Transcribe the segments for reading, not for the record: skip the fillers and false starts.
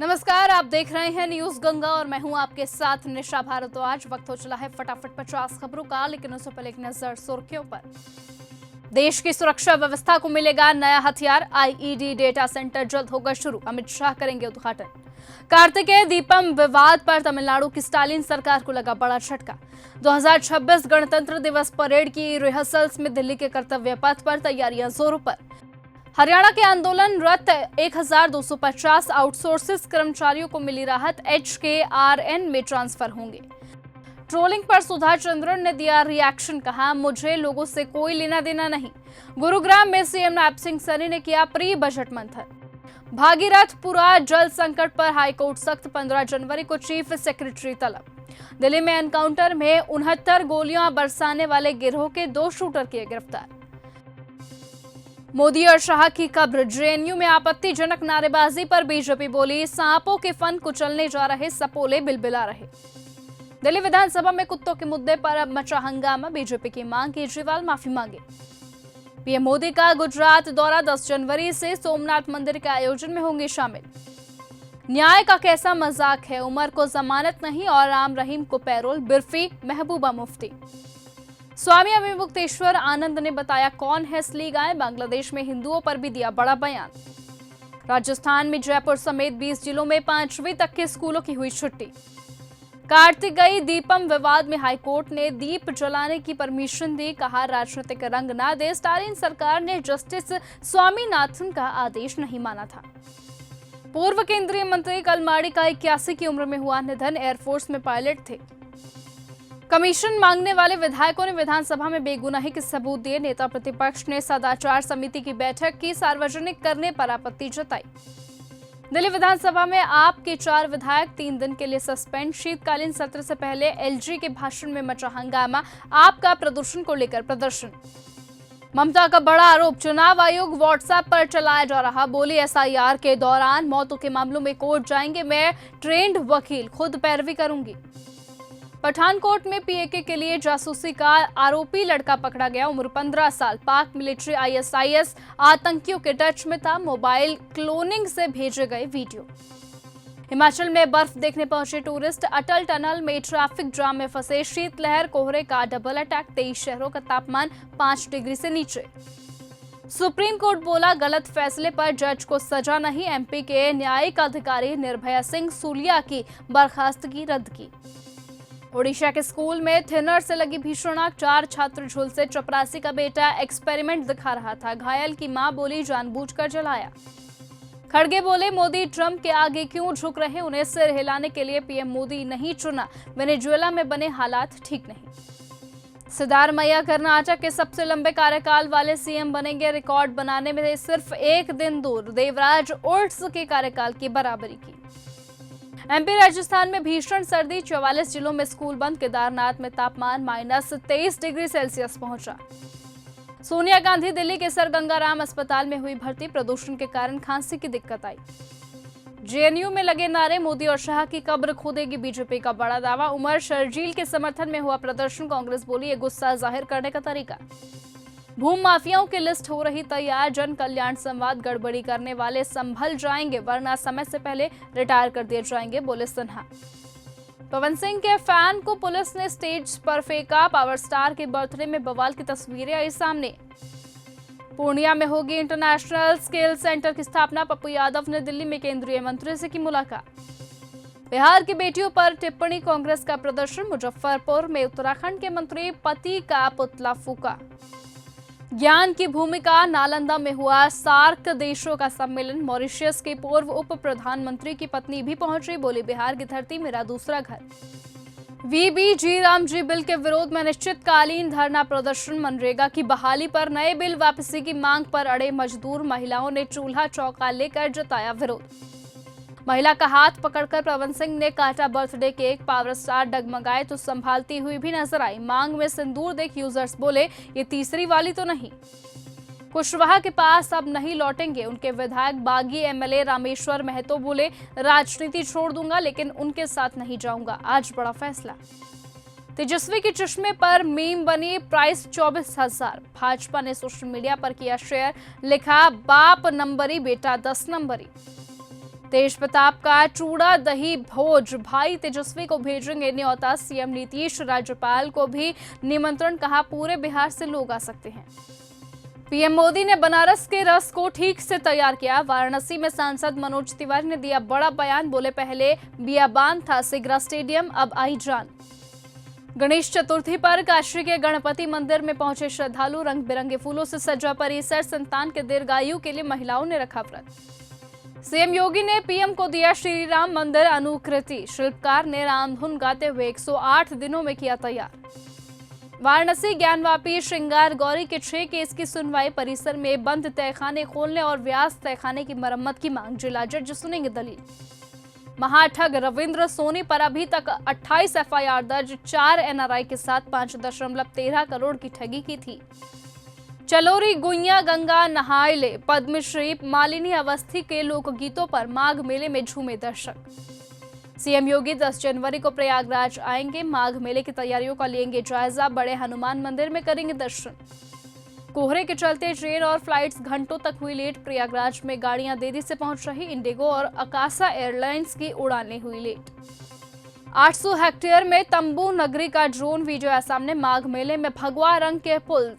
नमस्कार, आप देख रहे हैं न्यूज गंगा और मैं हूं आपके साथ निशा भारद्वाज। वक्त हो चला है फटाफट 50 खबरों का, लेकिन उससे पहले एक नजर सुर्खियों पर। देश की सुरक्षा व्यवस्था को मिलेगा नया हथियार, आईईडी डेटा सेंटर जल्द होगा शुरू, अमित शाह करेंगे उद्घाटन। कार्तिकेय दीपम विवाद पर तमिलनाडु की स्टालिन सरकार को लगा बड़ा झटका। 2026 गणतंत्र दिवस परेड की रिहर्सल्स में दिल्ली के कर्तव्य पथ पर तैयारियां जोरों पर। हरियाणा के आंदोलनरत 1250 आउटसोर्सेस कर्मचारियों को मिली राहत, HKRN में ट्रांसफर होंगे। ट्रोलिंग पर सुधा चंद्रन ने दिया रिएक्शन, कहा मुझे लोगों से कोई लेना देना नहीं। गुरुग्राम में सीएम नायब सिंह सैनी ने किया प्री बजट मंथन। भागीरथपुरा जल संकट पर हाईकोर्ट सख्त, 15 जनवरी को चीफ सेक्रेटरी तलब। दिल्ली में एनकाउंटर में 69 गोलियां बरसाने वाले गिरोह के 2 शूटर किए गिरफ्तार। मोदी और शाह की कब्र, जेएनयू में आपत्तिजनक नारेबाजी पर बीजेपी बोली, सांपों के फन कुचलने जा रहे सपोले बिलबिला रहे। दिल्ली विधानसभा में कुत्तों के मुद्दे पर अब मचा हंगामा, बीजेपी की मांग, केजरीवाल माफी मांगे। पीएम मोदी का गुजरात दौरा, 10 जनवरी से सोमनाथ मंदिर के आयोजन में होंगे शामिल। न्याय का कैसा मजाक है, उमर को जमानत नहीं और राम रहीम को पैरोल, बिरफी महबूबा मुफ्ती। स्वामी अभिमुक्तेश्वर आनंद ने बताया कौन है असली गाय, बांग्लादेश में हिंदुओं पर भी दिया बड़ा बयान। राजस्थान में जयपुर समेत 20 जिलों में 5वीं तक के स्कूलों की हुई छुट्टी। कार्तिकेय दीपम विवाद में हाईकोर्ट ने दीप जलाने की परमिशन दी, कहा राजनीतिक रंग ना दे। स्टालिन सरकार ने जस्टिस स्वामीनाथन का आदेश नहीं माना था। पूर्व केंद्रीय मंत्री कलमाड़ी का 81 की उम्र में हुआ निधन, एयरफोर्स में पायलट थे। कमीशन मांगने वाले विधायकों ने विधानसभा में बेगुनाही के सबूत दिए। नेता प्रतिपक्ष ने सदाचार समिति की बैठक की सार्वजनिक करने पर आपत्ति जताई। दिल्ली विधानसभा में आप के 4 विधायक 3 दिन के लिए सस्पेंड। शीतकालीन सत्र से पहले एलजी के भाषण में मचा हंगामा, आप का प्रदूषण को लेकर प्रदर्शन। ममता का बड़ा आरोप, चुनाव आयोग व्हाट्सएप पर चलाया जा रहा, बोली एसआईआर के दौरान मौतों के मामलों में कोर्ट जाएंगे, मैं ट्रेंड वकील, खुद पैरवी करूंगी। पठानकोट में पीएके के लिए जासूसी का आरोपी लड़का पकड़ा गया, उम्र 15 साल, पाक मिलिट्री आईएसआईएस आतंकियों के टच में था, मोबाइल क्लोनिंग से भेजे गए वीडियो। हिमाचल में बर्फ देखने पहुंचे टूरिस्ट, अटल टनल में ट्रैफिक जाम में फंसे, शीतलहर कोहरे का डबल अटैक, 23 शहरों का तापमान 5 डिग्री से नीचे। सुप्रीम कोर्ट बोला गलत फैसले पर जज को सजा नहीं, एमपी के न्यायिक अधिकारी निर्भया सिंह सूलिया की बर्खास्तगी रद्द की। ओडिशा के स्कूल में थिनर से लगी भीषण आग, 4 छात्र झुलसे, चपरासी का बेटा एक्सपेरिमेंट दिखा रहा था, घायल की मां बोली जानबूझकर जलाया। खड़गे बोले मोदी ट्रंप के आगे क्यों झुक रहे, उन्हें सिर हिलाने के लिए पीएम मोदी नहीं चुना, वेनेजुएला में बने हालात ठीक नहीं। सिद्धारमैया कर्नाटक के सबसे लंबे कार्यकाल वाले सीएम बनेंगे, रिकॉर्ड बनाने में सिर्फ 1 दिन दूर, देवराज ओट्स के कार्यकाल की बराबरी की। एमपी राजस्थान में भीषण सर्दी, 44 जिलों में स्कूल बंद, केदारनाथ में तापमान -23 डिग्री सेल्सियस पहुंचा। सोनिया गांधी दिल्ली के सर गंगाराम अस्पताल में हुई भर्ती, प्रदूषण के कारण खांसी की दिक्कत आई। जेएनयू में लगे नारे, मोदी और शाह की कब्र खोदेगी बीजेपी का बड़ा दावा, उमर शर्जील के समर्थन में हुआ प्रदर्शन, कांग्रेस बोली ये गुस्सा जाहिर करने का तरीका। भूमि माफियाओं की लिस्ट हो रही तैयार, जन कल्याण संवाद, गड़बड़ी करने वाले संभल जाएंगे वरना समय से पहले रिटायर कर दिए जाएंगे, बोले सिन्हा। पवन सिंह के फैन को पुलिस ने स्टेज पर फेंका, पावर स्टार के बर्थडे में बवाल की तस्वीरें आई सामने। पूर्णिया में होगी इंटरनेशनल स्किल सेंटर की स्थापना, पप्पू यादव ने दिल्ली में केंद्रीय मंत्री से की मुलाकात। बिहार की बेटियों पर टिप्पणी, कांग्रेस का प्रदर्शन, मुजफ्फरपुर में उत्तराखंड के मंत्री पति का पुतला फूका। ज्ञान की भूमिका, नालंदा में हुआ सार्क देशों का सम्मेलन, मॉरिशस के पूर्व उप प्रधानमंत्री की पत्नी भी पहुंची, बोली बिहार की धरती मेरा दूसरा घर। वीबीजी रामजी बिल के विरोध में अनिश्चितकालीन धरना प्रदर्शन, मनरेगा की बहाली पर नए बिल वापसी की मांग पर अड़े मजदूर, महिलाओं ने चूल्हा चौका लेकर जताया विरोध। महिला का हाथ पकड़कर पवन सिंह ने काटा बर्थडे केक, पावर स्टार डगमगाए तो संभालती हुई भी नजर आई, मांग में सिंदूर देख यूजर्स बोले ये तीसरी वाली तो नहीं। कुशवाहा के पास अब नहीं लौटेंगे उनके विधायक, बागी एमएलए रामेश्वर महतो बोले राजनीति छोड़ दूंगा लेकिन उनके साथ नहीं जाऊंगा, आज बड़ा फैसला। तेजस्वी के चश्मे पर मीम बनी, प्राइस 24,000, भाजपा ने सोशल मीडिया पर किया शेयर, लिखा बाप नंबरी बेटा 10 नंबरी। तेज प्रताप का चूड़ा दही भोज भाई तेजस्वी को भेजेंगे न्योता। सीएम नीतीश राज्यपाल को भी निमंत्रण, कहा पूरे बिहार से लोग आ सकते हैं। पीएम मोदी ने बनारस के रस को ठीक से तैयार किया। वाराणसी में सांसद मनोज तिवारी ने दिया बड़ा बयान, बोले पहले बियाबान था सिगरा स्टेडियम, अब आई जान। गणेश चतुर्थी पर काशी के गणपति मंदिर में पहुंचे श्रद्धालु। रंग बिरंगे फूलों से सजा परिसर, संतान के दीर्घायु के लिए महिलाओं ने रखा व्रत। सीएम योगी ने पीएम को दिया श्री राम मंदिर अनुकृति। शिल्पकार ने रामधुन गाते हुए 108 दिनों में किया तैयार। वाराणसी ज्ञानवापी श्रृंगार गौरी के 6 केस की सुनवाई। परिसर में बंद तहखाने खोलने और व्यास तहखाने की मरम्मत की मांग। जिला जज सुनेंगे दलील। महाठग रविंद्र सोनी पर अभी तक 28 एफआईआर दर्ज। 4 एनआरआई के साथ 5.13 करोड़ की ठगी की थी। चलोरी गुइया गंगा नहाय ले, पद्मश्री मालिनी अवस्थी के लोकगीतों पर माघ मेले में झूमे दर्शक। सीएम योगी 10 जनवरी को प्रयागराज आएंगे। माघ मेले की तैयारियों का लेंगे जायजा। बड़े हनुमान मंदिर में करेंगे दर्शन। कोहरे के चलते ट्रेन और फ्लाइट्स घंटों तक हुई लेट। प्रयागराज में गाड़ियां देरी से पहुंच रही। इंडिगो और अकासा एयरलाइंस की उड़ानें हुई लेट। 800 हेक्टेयर में तंबू नगरी का ड्रोन वीडियो है सामने। माघ मेले में भगवा रंग के पुल।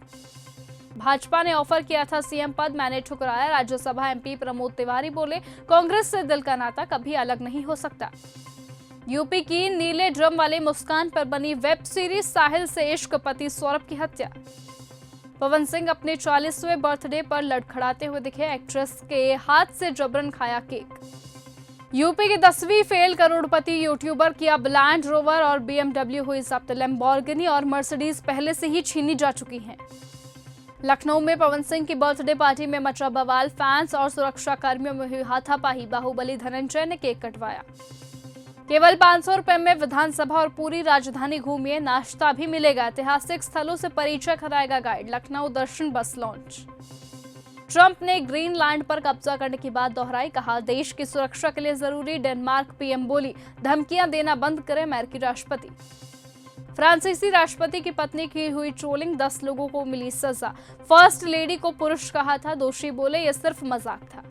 भाजपा ने ऑफर किया था सीएम पद, मैंने ठुकराया। राज्यसभा एमपी प्रमोद तिवारी बोले कांग्रेस से दिल का नाता कभी अलग नहीं हो सकता। यूपी की नीले ड्रम वाले मुस्कान पर बनी वेब सीरीज साहिल से इश्क, पति सौरभ की हत्या। पवन सिंह अपने 40वें बर्थडे पर लड़खड़ाते हुए दिखे। एक्ट्रेस के हाथ से जबरन खाया केक। यूपी की 10वीं फेल करोड़पति यूट्यूबर की अब लैंड रोवर और बीएमडब्ल्यू हुई जब्त। लैम्बोर्गिनी और मर्सिडीज पहले से ही छीनी जा चुकी हैं। लखनऊ में पवन सिंह की बर्थडे पार्टी में मचा बवाल। फैंस और सुरक्षा कर्मियों में हुई हाथापाई। बाहुबली धनंजय ने केक कटवाया। केवल 500 रुपए में विधानसभा और पूरी राजधानी घूमिए, नाश्ता भी मिलेगा। ऐतिहासिक स्थलों से परिचय कराएगा गाइड। लखनऊ दर्शन बस लॉन्च। ट्रंप ने ग्रीनलैंड पर कब्जा करने की बात दोहराई। कहा देश की सुरक्षा के लिए जरूरी। डेनमार्क पीएम बोली धमकियां देना बंद करें अमेरिकी राष्ट्रपति। फ्रांसीसी राष्ट्रपति की पत्नी की हुई ट्रोलिंग, 10 लोगों को मिली सजा। फर्स्ट लेडी को पुरुष कहा था, दोषी बोले ये सिर्फ मजाक था।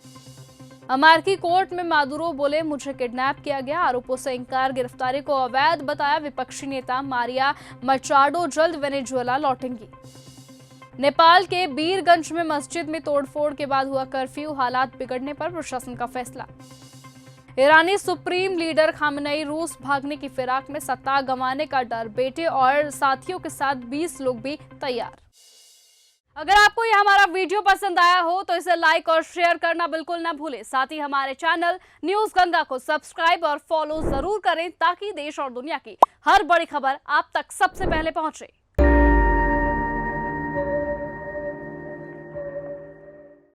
अमेरिकी कोर्ट में मादुरो बोले मुझे किडनैप किया गया। आरोपों से इंकार, गिरफ्तारी को अवैध बताया। विपक्षी नेता मारिया मचाडो जल्द वेनेजुएला लौटेंगी। नेपाल के बीरगंज में मस्जिद में तोड़फोड़ के बाद हुआ कर्फ्यू। हालात बिगड़ने पर प्रशासन का फैसला। ईरानी सुप्रीम लीडर खामनेई रूस भागने की फिराक में, सत्ता गंवाने का डर। बेटे और साथियों के साथ 20 लोग भी तैयार। अगर आपको यह हमारा वीडियो पसंद आया हो तो इसे लाइक और शेयर करना बिल्कुल ना भूलें। साथ ही हमारे चैनल न्यूज गंगा को सब्सक्राइब और फॉलो जरूर करें ताकि देश और दुनिया की हर बड़ी खबर आप तक सबसे पहले पहुंचे।